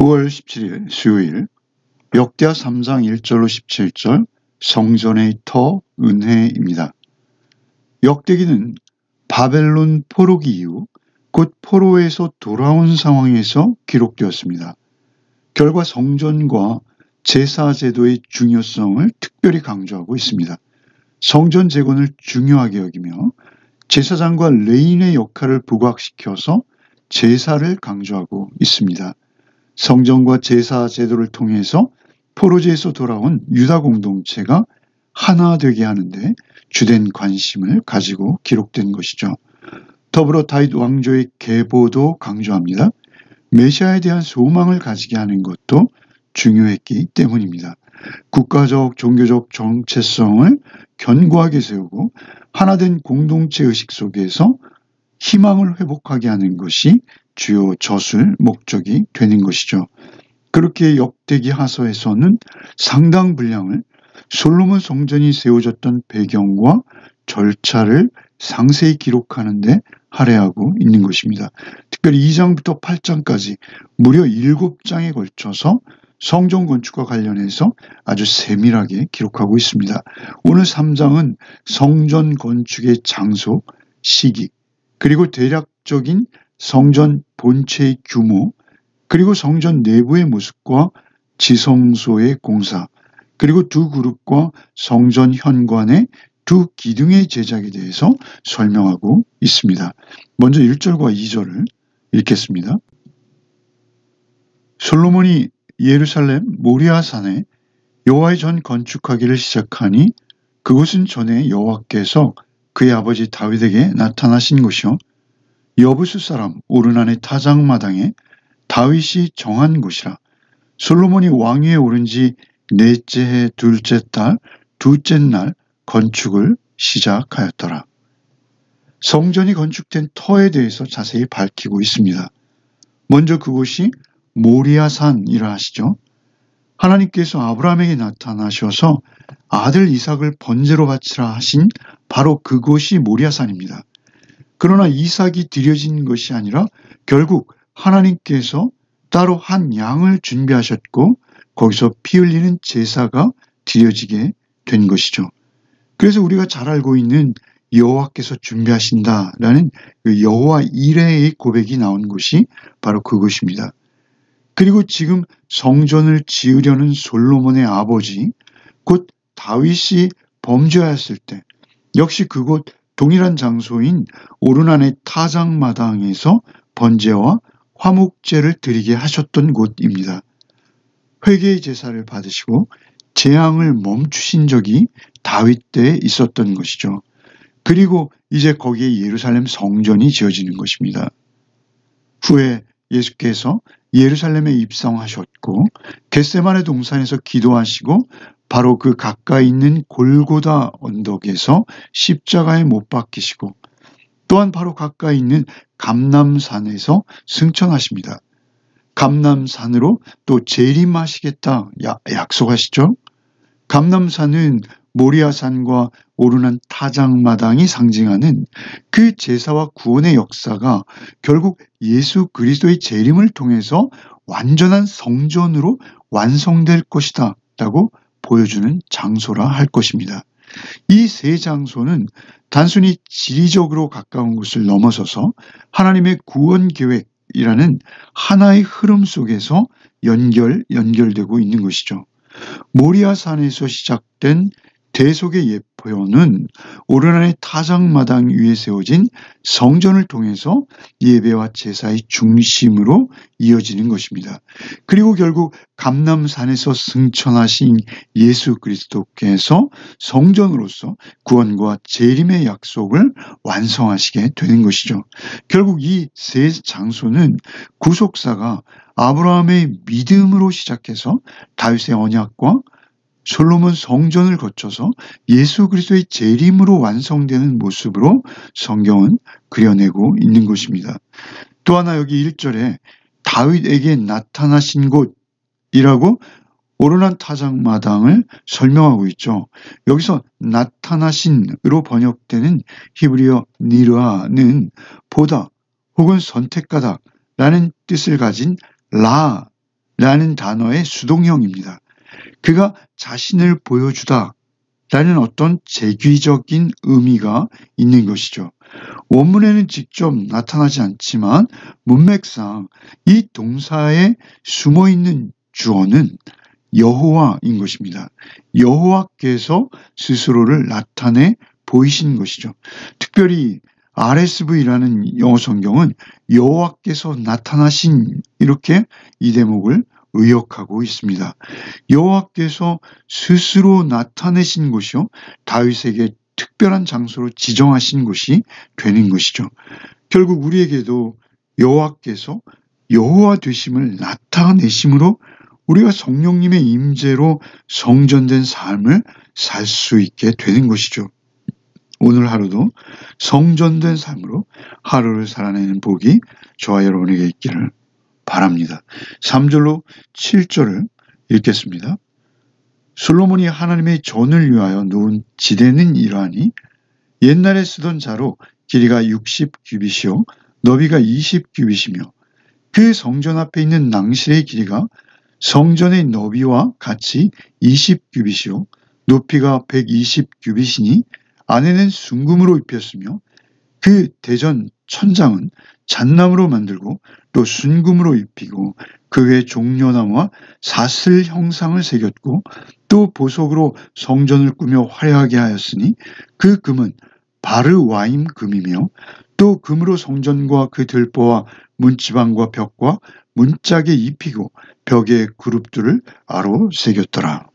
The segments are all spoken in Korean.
9월 17일 수요일 역대하 3장 1절로 17절 성전의 터 은혜입니다. 역대기는 바벨론 포로기 이후 곧 포로에서 돌아온 상황에서 기록되었습니다. 결과 성전과 제사 제도의 중요성을 특별히 강조하고 있습니다. 성전 재건을 중요하게 여기며 제사장과 레인의 역할을 부각시켜서 제사를 강조하고 있습니다. 성전과 제사 제도를 통해서 포로지에서 돌아온 유다 공동체가 하나 되게 하는데 주된 관심을 가지고 기록된 것이죠. 더불어 다윗 왕조의 계보도 강조합니다. 메시아에 대한 소망을 가지게 하는 것도 중요했기 때문입니다. 국가적, 종교적 정체성을 견고하게 세우고 하나된 공동체 의식 속에서 희망을 회복하게 하는 것이 주요 저술 목적이 되는 것이죠. 그렇게 역대기 하서에서는 상당 분량을 솔로몬 성전이 세워졌던 배경과 절차를 상세히 기록하는 데 할애하고 있는 것입니다. 특별히 2장부터 8장까지 무려 7장에 걸쳐서 성전 건축과 관련해서 아주 세밀하게 기록하고 있습니다. 오늘 3장은 성전 건축의 장소, 시기, 그리고 대략적인 성전 본체의 규모, 그리고 성전 내부의 모습과 지성소의 공사, 그리고 두 그룹과 성전 현관의 두 기둥의 제작에 대해서 설명하고 있습니다. 먼저 1절과 2절을 읽겠습니다. 솔로몬이 예루살렘 모리아산에 여호와의 전 건축하기를 시작하니 그곳은 전에 여호와께서 그의 아버지 다윗에게 나타나신 곳이요 여부수 사람 오르난의 타작마당에 다윗이 정한 곳이라. 솔로몬이 왕위에 오른 지 넷째 해 둘째 달 둘째 날 건축을 시작하였더라. 성전이 건축된 터에 대해서 자세히 밝히고 있습니다. 먼저 그곳이 모리아산이라 하시죠. 하나님께서 아브라함에게 나타나셔서 아들 이삭을 번제로 바치라 하신 바로 그곳이 모리아산입니다. 그러나 이삭이 드려진 것이 아니라 결국 하나님께서 따로 한 양을 준비하셨고 거기서 피 흘리는 제사가 드려지게 된 것이죠. 그래서 우리가 잘 알고 있는 여호와께서 준비하신다라는 그 여호와 이레의 고백이 나온 곳이 바로 그곳입니다. 그리고 지금 성전을 지으려는 솔로몬의 아버지 곧 다윗이 범죄하였을 때 역시 그곳 동일한 장소인 오르난의 타작마당에서 번제와 화목제를 드리게 하셨던 곳입니다. 회개의 제사를 받으시고 재앙을 멈추신 적이 다윗 때에 있었던 것이죠. 그리고 이제 거기에 예루살렘 성전이 지어지는 것입니다. 후에 예수께서 예루살렘에 입성하셨고 겟세마네 동산에서 기도하시고 바로 그 가까이 있는 골고다 언덕에서 십자가에 못 박히시고 또한 바로 가까이 있는 감람산에서 승천하십니다. 감람산으로 또 재림하시겠다 약속하시죠. 감람산은 모리아산과 오르난 타작마당이 상징하는 그 제사와 구원의 역사가 결국 예수 그리스도의 재림을 통해서 완전한 성전으로 완성될 것이다 라고 보여주는 장소라 할 것입니다. 이 세 장소는 단순히 지리적으로 가까운 곳을 넘어서서 하나님의 구원 계획이라는 하나의 흐름 속에서 연결되고 있는 것이죠. 모리아산에서 시작된 대속의 예표는 오르난의 타작마당 위에 세워진 성전을 통해서 예배와 제사의 중심으로 이어지는 것입니다. 그리고 결국 감람산에서 승천하신 예수 그리스도께서 성전으로서 구원과 재림의 약속을 완성하시게 되는 것이죠. 결국 이 세 장소는 구속사가 아브라함의 믿음으로 시작해서 다윗의 언약과 솔로몬 성전을 거쳐서 예수 그리스도의 재림으로 완성되는 모습으로 성경은 그려내고 있는 것입니다. 또 하나 여기 1절에 다윗에게 나타나신 곳이라고 오르난 타작마당을 설명하고 있죠. 여기서 나타나신으로 번역되는 히브리어 니르아는 보다 혹은 선택하다라는 뜻을 가진 라 라는 단어의 수동형입니다. 그가 자신을 보여주다 라는 어떤 재규적인 의미가 있는 것이죠. 원문에는 직접 나타나지 않지만 문맥상 이 동사에 숨어있는 주어는 여호와인 것입니다. 여호와께서 스스로를 나타내 보이신 것이죠. 특별히 RSV라는 영어 성경은 여호와께서 나타나신 이렇게 이 대목을 의역하고 있습니다. 여호와께서 스스로 나타내신 것이요 다윗에게 특별한 장소로 지정하신 것이 되는 것이죠. 결국 우리에게도 여호와께서 여호와 되심을 나타내심으로 우리가 성령님의 임재로 성전된 삶을 살 수 있게 되는 것이죠. 오늘 하루도 성전된 삶으로 하루를 살아내는 복이 저와 여러분에게 있기를 바랍니다. 3절로 7절을 읽겠습니다. 솔로몬이 하나님의 전을 위하여 놓은 지대는 이러하니 옛날에 쓰던 자로 길이가 60규빗이요 너비가 20규빗이며 그 성전 앞에 있는 낭실의 길이가 성전의 너비와 같이 20규빗이요 높이가 120규빗이니 안에는 순금으로 입혔으며 그 대전 천장은 잣나무로 만들고 또 순금으로 입히고 그 외에 종려나무와 사슬 형상을 새겼고 또 보석으로 성전을 꾸며 화려하게 하였으니 그 금은 바르와임 금이며 또 금으로 성전과 그 들보와 문지방과 벽과 문짝에 입히고 벽에 그룹들을 아로 새겼더라.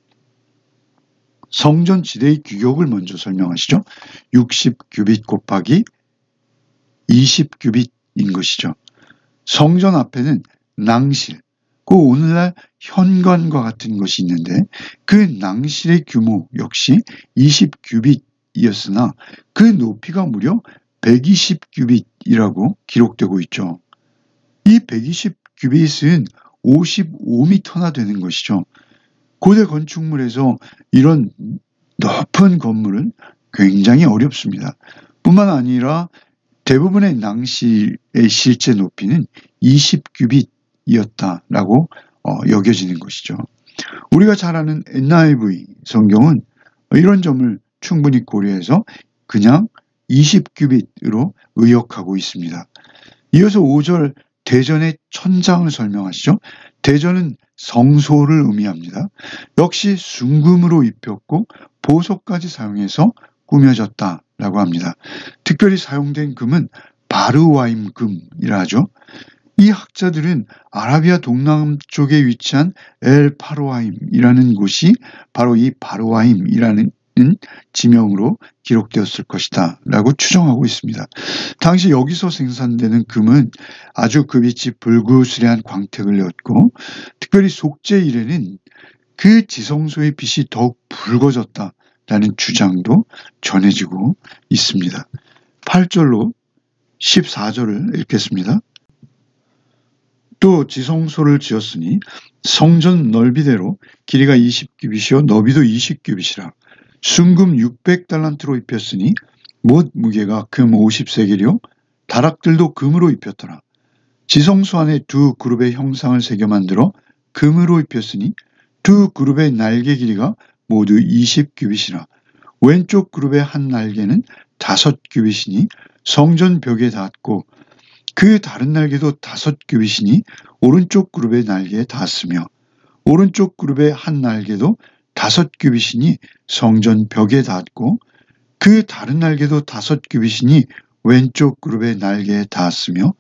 성전 지대의 규격을 먼저 설명하시죠. 60규빗 곱하기 20규빗인 것이죠. 성전 앞에는 낭실, 그 오늘날 현관과 같은 것이 있는데 그 낭실의 규모 역시 20규빗이었으나 그 높이가 무려 120규빗이라고 기록되고 있죠. 이 120규빗은 55m나 되는 것이죠. 고대 건축물에서 이런 높은 건물은 굉장히 어렵습니다. 뿐만 아니라 대부분의 낭실의 실제 높이는 20규빗이었다라고 여겨지는 것이죠. 우리가 잘 아는 NIV 성경은 이런 점을 충분히 고려해서 그냥 20규빗으로 의역하고 있습니다. 이어서 5절 대전의 천장을 설명하시죠. 대전은 성소를 의미합니다. 역시 순금으로 입혔고 보석까지 사용해서 꾸며졌다라고 합니다. 특별히 사용된 금은 바르와임 금이라 하죠. 이 학자들은 아라비아 동남쪽에 위치한 엘 파르와임이라는 곳이 바로 이 바르와임이라는 지명으로 기록되었을 것이다 라고 추정하고 있습니다. 당시 여기서 생산되는 금은 아주 그 빛이 불구스레한 광택을 내었고 특별히 속죄 일에는 그 지성소의 빛이 더욱 붉어졌다라는 주장도 전해지고 있습니다. 8절로 14절을 읽겠습니다. 또 지성소를 지었으니 성전 넓이대로 길이가 20규빗이요 너비도 20규빗이라 순금 600달란트로 입혔으니 못 무게가 금 50세겔이요 다락들도 금으로 입혔더라. 지성소 안에 두 그룹의 형상을 새겨 만들어 금으로 입혔으니 두 그룹의 날개 길이가 모두 20규빗이라 왼쪽 그룹의 한 날개는 5규빗이니 성전 벽에 닿았고 그 다른 날개도 5규빗이니 오른쪽 그룹의 날개에 닿았으며 오른쪽 그룹의 한 날개도 5규빗이니 성전 벽에 닿았고 그 다른 날개도 5규빗이니 왼쪽 그룹의 날개에 닿았으며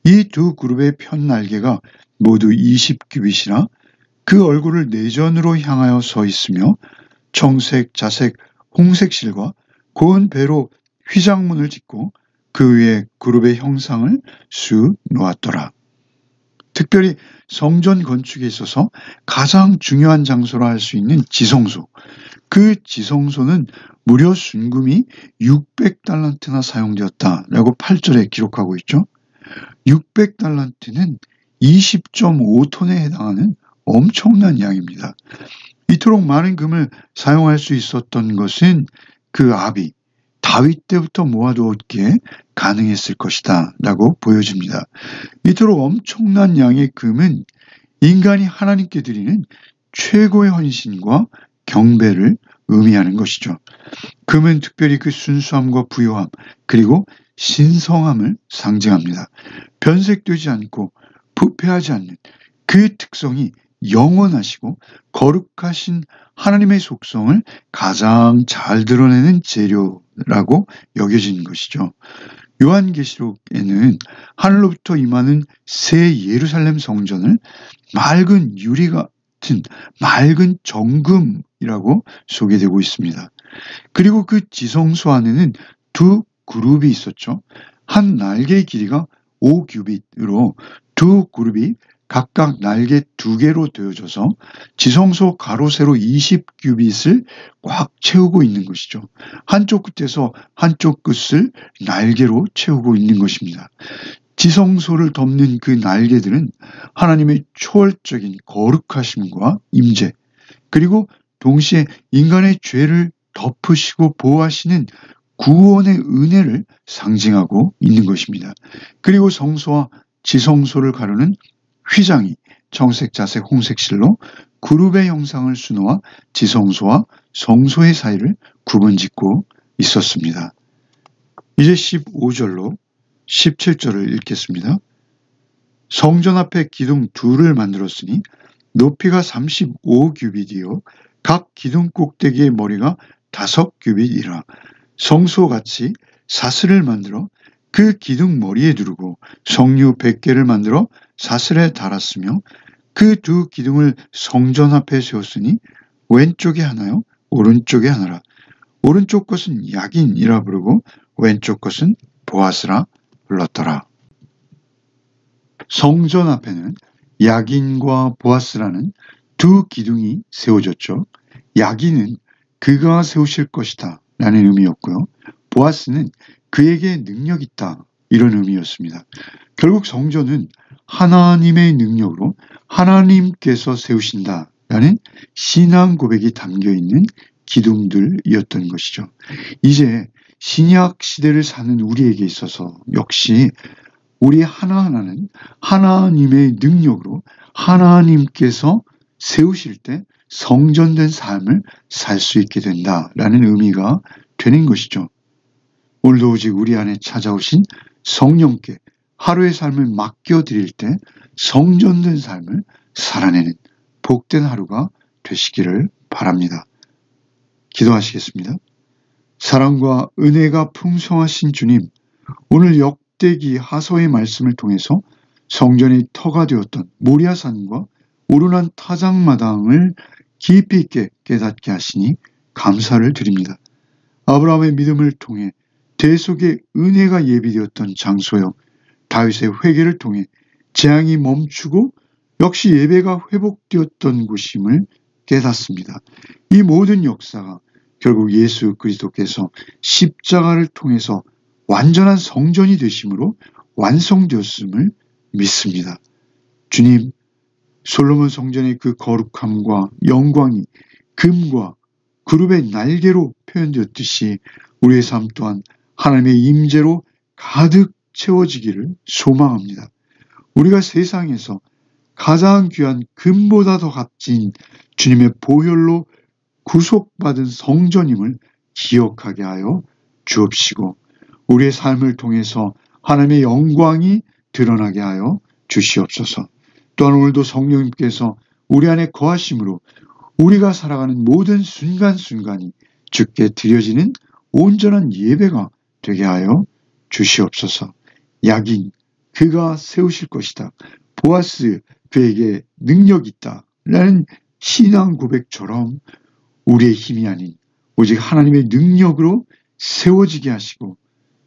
이 두 그룹의 편 날개가 모두 20규빗이라 그 얼굴을 내전으로 향하여 서 있으며 청색, 자색, 홍색 실과 고운 배로 휘장문을 짓고 그 위에 그룹의 형상을 수 놓았더라. 특별히 성전 건축에 있어서 가장 중요한 장소라 할 수 있는 지성소. 그 지성소는 무려 순금이 600달란트나 사용되었다라고 8절에 기록하고 있죠. 600달란트는 20.5톤에 해당하는 엄청난 양입니다. 이토록 많은 금을 사용할 수 있었던 것은 그 아비 다윗 때부터 모아두었기에 가능했을 것이다 라고 보여집니다. 이토록 엄청난 양의 금은 인간이 하나님께 드리는 최고의 헌신과 경배를 의미하는 것이죠. 금은 특별히 그 순수함과 부요함 그리고 신성함을 상징합니다. 변색되지 않고 부패하지 않는 그 특성이 영원하시고 거룩하신 하나님의 속성을 가장 잘 드러내는 재료라고 여겨지는 것이죠. 요한계시록에는 하늘로부터 임하는 새 예루살렘 성전을 맑은 유리 같은 맑은 정금이라고 소개되고 있습니다. 그리고 그 지성소 안에는 두 그룹이 있었죠. 한 날개의 길이가 5규빗으로 두 그룹이 각각 날개 2개로 되어져서 지성소 가로 세로 20규빗을 꽉 채우고 있는 것이죠. 한쪽 끝에서 한쪽 끝을 날개로 채우고 있는 것입니다. 지성소를 덮는 그 날개들은 하나님의 초월적인 거룩하심과 임재, 그리고 동시에 인간의 죄를 덮으시고 보호하시는 구원의 은혜를 상징하고 있는 것입니다. 그리고 성소와 지성소를 가르는 휘장이 청색, 자색, 홍색 실로 그룹의 형상을 수놓아 지성소와 성소의 사이를 구분짓고 있었습니다. 이제 15절로 17절을 읽겠습니다. 성전 앞에 기둥 둘을 만들었으니 높이가 35규빗이요 각 기둥 꼭대기의 머리가 5규빗이라 성소같이 사슬을 만들어 그 기둥 머리에 두르고 성류 100개를 만들어 사슬에 달았으며 그 두 기둥을 성전 앞에 세웠으니 왼쪽에 하나요 오른쪽에 하나라. 오른쪽 것은 야긴이라 부르고 왼쪽 것은 보아스라 불렀더라. 성전 앞에는 야긴과 보아스라는 두 기둥이 세워졌죠. 야긴은 그가 세우실 것이다 라는 의미였고요. 보아스는 그에게 능력 있다 이런 의미였습니다. 결국 성전은 하나님의 능력으로 하나님께서 세우신다 라는 신앙 고백이 담겨있는 기둥들이었던 것이죠. 이제 신약 시대를 사는 우리에게 있어서 역시 우리 하나하나는 하나님의 능력으로 하나님께서 세우실 때 성전된 삶을 살 수 있게 된다라는 의미가 되는 것이죠. 오늘도 오직 우리 안에 찾아오신 성령께 하루의 삶을 맡겨드릴 때 성전된 삶을 살아내는 복된 하루가 되시기를 바랍니다. 기도하시겠습니다. 사랑과 은혜가 풍성하신 주님, 오늘 역대기 하서의 말씀을 통해서 성전의 터가 되었던 모리아산과 오르난 타작마당을 깊이 있게 깨닫게 하시니 감사를 드립니다. 아브라함의 믿음을 통해 대속의 은혜가 예비되었던 장소여 다윗의 회개를 통해 재앙이 멈추고 역시 예배가 회복되었던 곳임을 깨닫습니다. 이 모든 역사가 결국 예수 그리스도께서 십자가를 통해서 완전한 성전이 되심으로 완성되었음을 믿습니다. 주님, 솔로몬 성전의 그 거룩함과 영광이 금과 그룹의 날개로 표현되었듯이 우리의 삶 또한 하나님의 임재로 가득 채워지기를 소망합니다. 우리가 세상에서 가장 귀한 금보다 더 값진 주님의 보혈로 구속받은 성전임을 기억하게 하여 주옵시고 우리의 삶을 통해서 하나님의 영광이 드러나게 하여 주시옵소서. 또한 오늘도 성령님께서 우리 안에 거하심으로 우리가 살아가는 모든 순간순간이 주께 드려지는 온전한 예배가 되게 하여 주시옵소서. 야긴, 그가 세우실 것이다. 보아스, 그에게 능력이 있다. 라는 신앙 고백처럼 우리의 힘이 아닌 오직 하나님의 능력으로 세워지게 하시고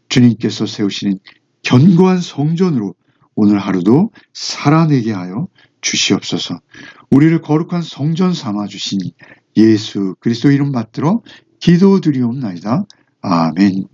주님께서 세우시는 견고한 성전으로 오늘 하루도 살아내게 하여 주시옵소서. 우리를 거룩한 성전 삼아 주신 예수 그리스도 이름 받들어 기도드리옵나이다. 아멘.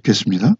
좋겠습니다.